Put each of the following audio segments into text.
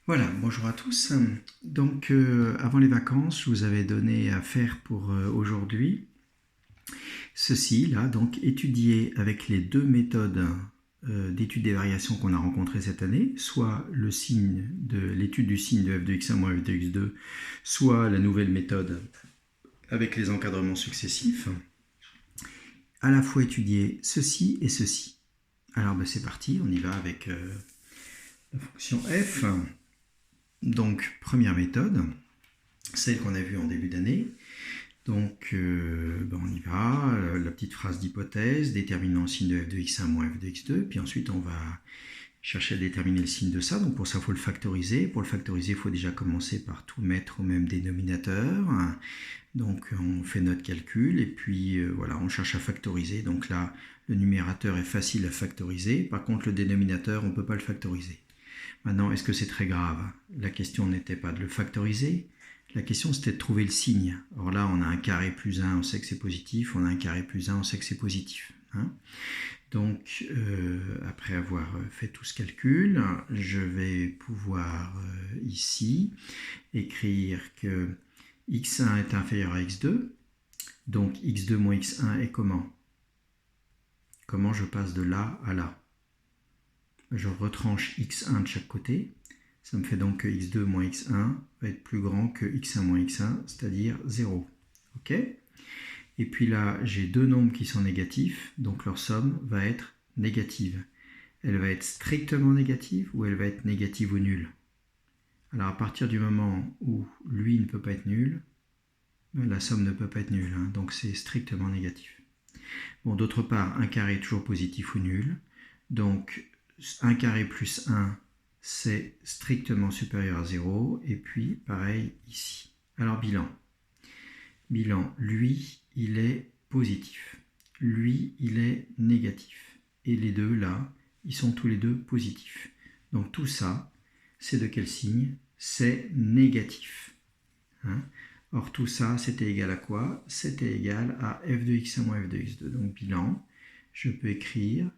Voilà, bonjour à tous. Donc, avant les vacances, je vous avais donné à faire pour aujourd'hui ceci, là, donc étudier avec les deux méthodes d'étude des variations qu'on a rencontrées cette année, soit le signe de l'étude du signe de f de x1 moins f de x2, soit la nouvelle méthode avec les encadrements successifs, à la fois étudier ceci et ceci. Alors, ben, c'est parti, on y va avec la fonction f. Donc, première méthode, celle qu'on a vue en début d'année. Donc, on y va. La petite phrase d'hypothèse, déterminant le signe de f de x1 moins f de x2. Puis ensuite, on va chercher à déterminer le signe de ça. Donc, pour ça, il faut le factoriser. Pour le factoriser, il faut déjà commencer par tout mettre au même dénominateur. Donc, on fait notre calcul et puis voilà, on cherche à factoriser. Donc là, le numérateur est facile à factoriser. Par contre, le dénominateur, on ne peut pas le factoriser. Maintenant, est-ce que c'est très grave? La question n'était pas de le factoriser. La question, c'était de trouver le signe. Or là, on a un carré plus 1, on sait que c'est positif. On a un carré plus 1, on sait que c'est positif. Donc, après avoir fait tout ce calcul, je vais pouvoir ici écrire que x1 est inférieur à x2. Donc, x2 moins x1 est comment? Comment je passe de là à là? Je retranche x1 de chaque côté. Ça me fait donc que x2 moins x1 va être plus grand que x1 moins x1, c'est-à-dire 0. Ok? Et puis là, j'ai deux nombres qui sont négatifs, donc leur somme va être négative. Elle va être strictement négative ou elle va être négative ou nulle? Alors à partir du moment où lui ne peut pas être nul, la somme ne peut pas être nulle, donc c'est strictement négatif. Bon, d'autre part, un carré est toujours positif ou nul, donc 1 carré plus 1, c'est strictement supérieur à 0, et puis pareil ici. Alors bilan. Bilan, lui, il est positif. Lui, il est négatif. Et les deux, là, ils sont tous les deux positifs. Donc tout ça, c'est de quel signe? C'est négatif. Or tout ça, c'était égal à quoi? C'était égal à f de x1 moins f de x2. Donc bilan, je peux écrire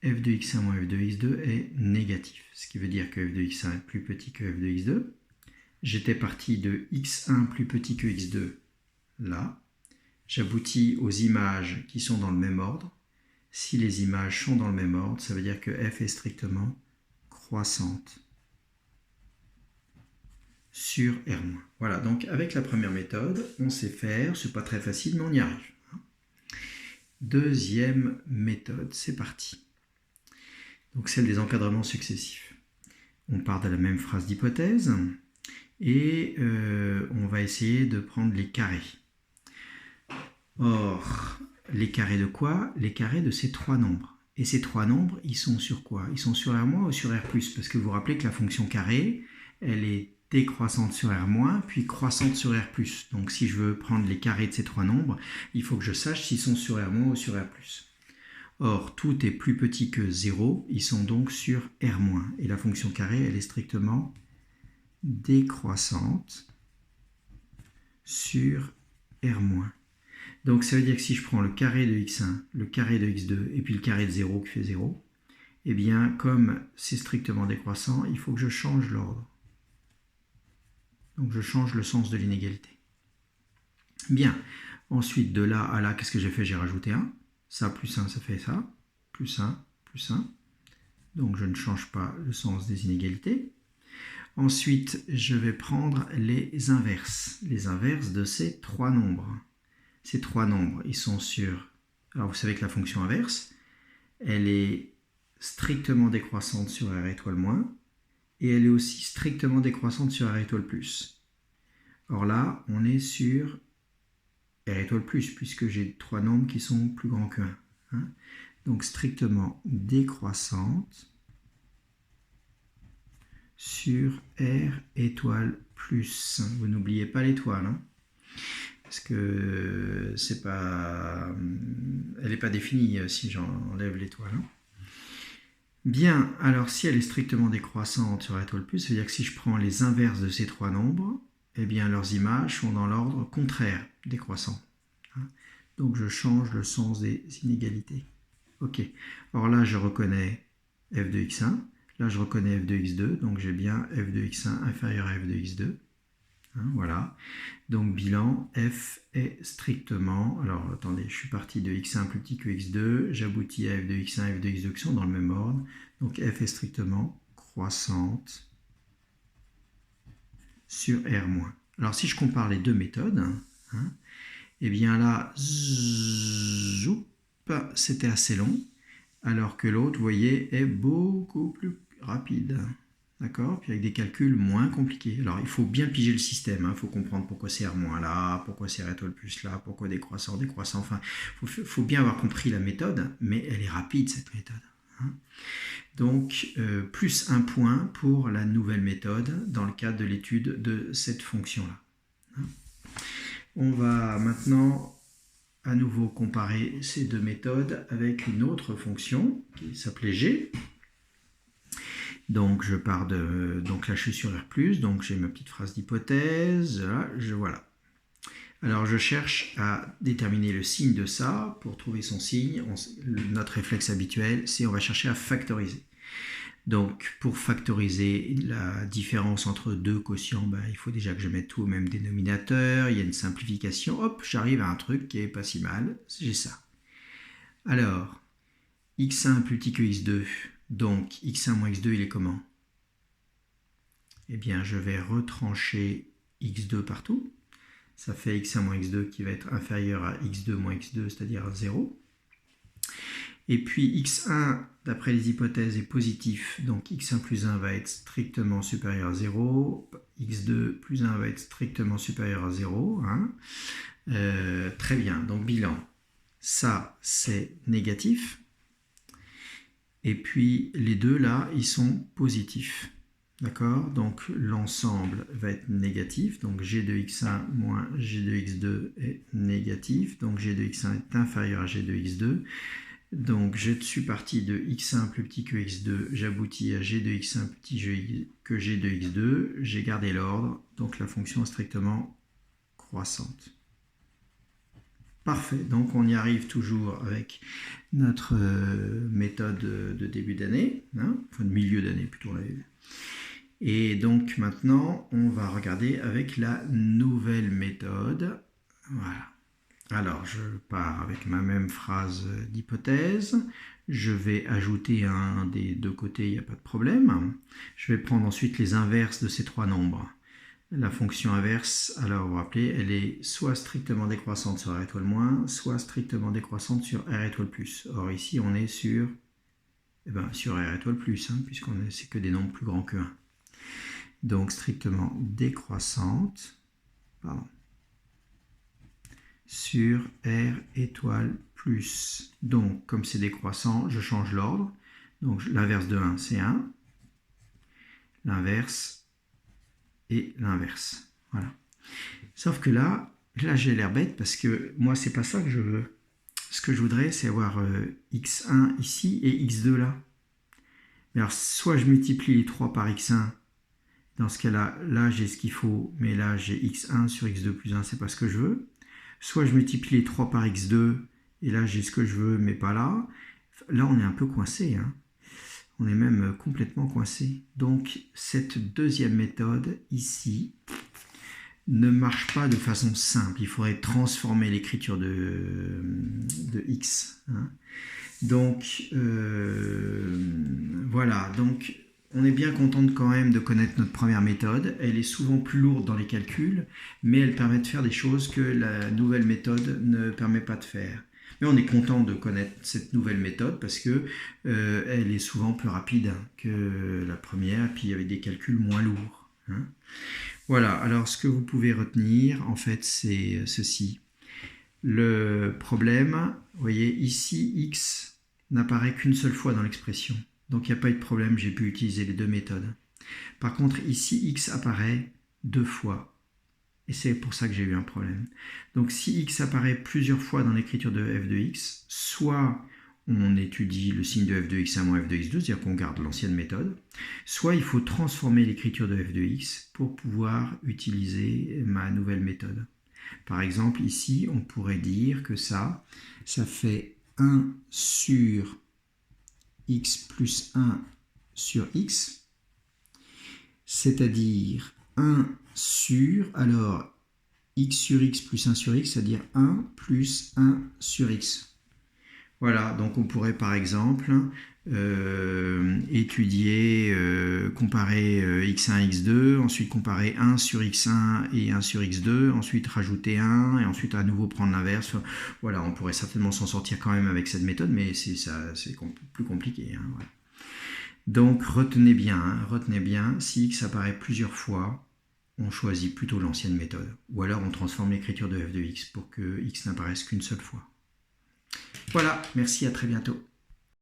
f de x1 moins f de x2 est négatif. Ce qui veut dire que f de x1 est plus petit que f de x2. J'étais parti de x1 plus petit que x2, là. J'aboutis aux images qui sont dans le même ordre. Si les images sont dans le même ordre, ça veut dire que f est strictement croissante sur R-. Voilà, donc avec la première méthode, on sait faire, c'est pas très facile, mais on y arrive. Deuxième méthode, c'est parti. Donc celle des encadrements successifs. On part de la même phrase d'hypothèse et on va essayer de prendre les carrés. Or, les carrés de quoi? Les carrés de ces trois nombres. Et ces trois nombres, ils sont sur quoi? Ils sont sur R- ou sur R+? Parce que vous vous rappelez que la fonction carré, elle est décroissante sur R-, puis croissante sur R+. Donc si je veux prendre les carrés de ces trois nombres, il faut que je sache s'ils sont sur R- ou sur R+. Or, tout est plus petit que 0, ils sont donc sur R-. Et la fonction carré, elle est strictement décroissante sur R-. Donc ça veut dire que si je prends le carré de x1, le carré de x2 et puis le carré de 0 qui fait 0, eh bien comme c'est strictement décroissant, il faut que je change l'ordre. Donc je change le sens de l'inégalité. Bien, ensuite de là à là, qu'est-ce que j'ai fait? J'ai rajouté 1. Ça plus 1, ça fait ça. Plus 1, plus 1. Donc je ne change pas le sens des inégalités. Ensuite, je vais prendre les inverses. Les inverses de ces trois nombres. Ces trois nombres, ils sont sur... Alors vous savez que la fonction inverse, elle est strictement décroissante sur R étoile moins, et elle est aussi strictement décroissante sur R étoile plus. Or là, on est sur R étoile plus, puisque j'ai trois nombres qui sont plus grands que 1. Donc strictement décroissante sur R étoile plus. Vous n'oubliez pas l'étoile, parce que c'est pas, elle n'est pas définie si j'enlève l'étoile. Bien, alors si elle est strictement décroissante sur R étoile plus, ça veut dire que si je prends les inverses de ces trois nombres, eh bien leurs images sont dans l'ordre contraire, décroissant. Donc je change le sens des inégalités. Ok, or là je reconnais f de x1, Là, je reconnais f de x2, donc j'ai bien f de x1 inférieur à f de x2. Hein, voilà. Donc, bilan, f est strictement... Alors, attendez, je suis parti de x1 plus petit que x2. J'aboutis à f de x1 et f de x2 qui sont dans le même ordre. Donc, f est strictement croissante sur R-. Alors, si je compare les deux méthodes, hein, eh bien là, c'était assez long, alors que l'autre, vous voyez, est beaucoup plus rapide. D'accord? Puis avec des calculs moins compliqués. Alors, il faut bien piger le système. Il faut comprendre pourquoi c'est R- là, pourquoi c'est R étoile plus là, pourquoi décroissant. Enfin, faut bien avoir compris la méthode, mais elle est rapide, cette méthode. Hein. Donc, plus un point pour la nouvelle méthode dans le cadre de l'étude de cette fonction-là. Hein. On va maintenant à nouveau comparer ces deux méthodes avec une autre fonction qui s'appelait G. Donc je pars de... Donc là je suis sur R+, donc j'ai ma petite phrase d'hypothèse, voilà. Alors je cherche à déterminer le signe de ça. Pour trouver son signe, notre réflexe habituel, c'est on va chercher à factoriser. Donc pour factoriser la différence entre deux quotients, il faut déjà que je mette tout au même dénominateur, il y a une simplification, hop, j'arrive à un truc qui est pas si mal, j'ai ça. Alors, x1 plus petit que x2, donc x1 moins x2, il est comment? Eh bien, je vais retrancher x2 partout. Ça fait x1 moins x2 qui va être inférieur à x2 moins x2, c'est-à-dire à 0. Et puis x1, d'après les hypothèses, est positif, donc x1 plus 1 va être strictement supérieur à 0. x2 plus 1 va être strictement supérieur à 0. Hein. Très bien, donc bilan. Ça, c'est négatif. Et puis les deux là, ils sont positifs. D'accord? Donc l'ensemble va être négatif. Donc g de x1 moins g de x2 est négatif. Donc g de x1 est inférieur à g de x2. Donc je suis parti de x1 plus petit que x2. J'aboutis à g de x1 plus petit que g de x2. J'ai gardé l'ordre. Donc la fonction est strictement croissante. Parfait, donc on y arrive toujours avec notre méthode de début d'année, hein, enfin de milieu d'année plutôt. Et donc maintenant, on va regarder avec la nouvelle méthode. Voilà. Alors, je pars avec ma même phrase d'hypothèse. Je vais ajouter un des deux côtés, il n'y a pas de problème. Je vais prendre ensuite les inverses de ces trois nombres. La fonction inverse, alors vous vous rappelez, elle est soit strictement décroissante sur R étoile moins, soit strictement décroissante sur R étoile plus. Or ici, on est sur, sur R étoile plus, hein, puisqu'on c'est que des nombres plus grands que 1. Donc strictement décroissante, sur R étoile plus. Donc, comme c'est décroissant, je change l'ordre. Donc l'inverse de 1, c'est 1. L'inverse et l'inverse. Voilà. Sauf que là j'ai l'air bête parce que moi, c'est pas ça que je veux. Ce que je voudrais, c'est avoir x1 ici et x2 là. Mais alors, soit je multiplie les 3 par x1. Dans ce cas-là, là, j'ai ce qu'il faut, mais là, j'ai x1 sur x2 plus 1, c'est pas ce que je veux. Soit je multiplie les 3 par x2, et là, j'ai ce que je veux, mais pas là. Là, on est un peu coincé, hein. On est même complètement coincé. Donc, cette deuxième méthode, ici, ne marche pas de façon simple. Il faudrait transformer l'écriture de x. Hein. Donc, voilà. Donc, on est bien content quand même de connaître notre première méthode. Elle est souvent plus lourde dans les calculs, mais elle permet de faire des choses que la nouvelle méthode ne permet pas de faire. Mais on est content de connaître cette nouvelle méthode parce que elle est souvent plus rapide que la première, et puis avec des calculs moins lourds. Hein. Voilà, alors ce que vous pouvez retenir, en fait, c'est ceci. Le problème, vous voyez, ici, x n'apparaît qu'une seule fois dans l'expression. Donc il n'y a pas eu de problème, j'ai pu utiliser les deux méthodes. Par contre, ici, x apparaît 2 fois. Et c'est pour ça que j'ai eu un problème. Donc si x apparaît plusieurs fois dans l'écriture de f de x, soit on étudie le signe de f de x1 moins f de x2, c'est-à-dire qu'on garde l'ancienne méthode, soit il faut transformer l'écriture de f de x pour pouvoir utiliser ma nouvelle méthode. Par exemple, ici, on pourrait dire que ça fait 1 sur x plus 1 sur x, c'est-à-dire 1 sur, alors x sur x plus 1 sur x, c'est-à-dire 1 plus 1 sur x. Voilà, donc on pourrait par exemple étudier, comparer x1, x2, ensuite comparer 1 sur x1 et 1 sur x2, ensuite rajouter 1 et ensuite à nouveau prendre l'inverse. Voilà, on pourrait certainement s'en sortir quand même avec cette méthode, mais c'est plus compliqué. Hein, voilà. Donc retenez bien, si x apparaît plusieurs fois, on choisit plutôt l'ancienne méthode. Ou alors on transforme l'écriture de f de x pour que x n'apparaisse qu'une seule fois. Voilà, merci, à très bientôt.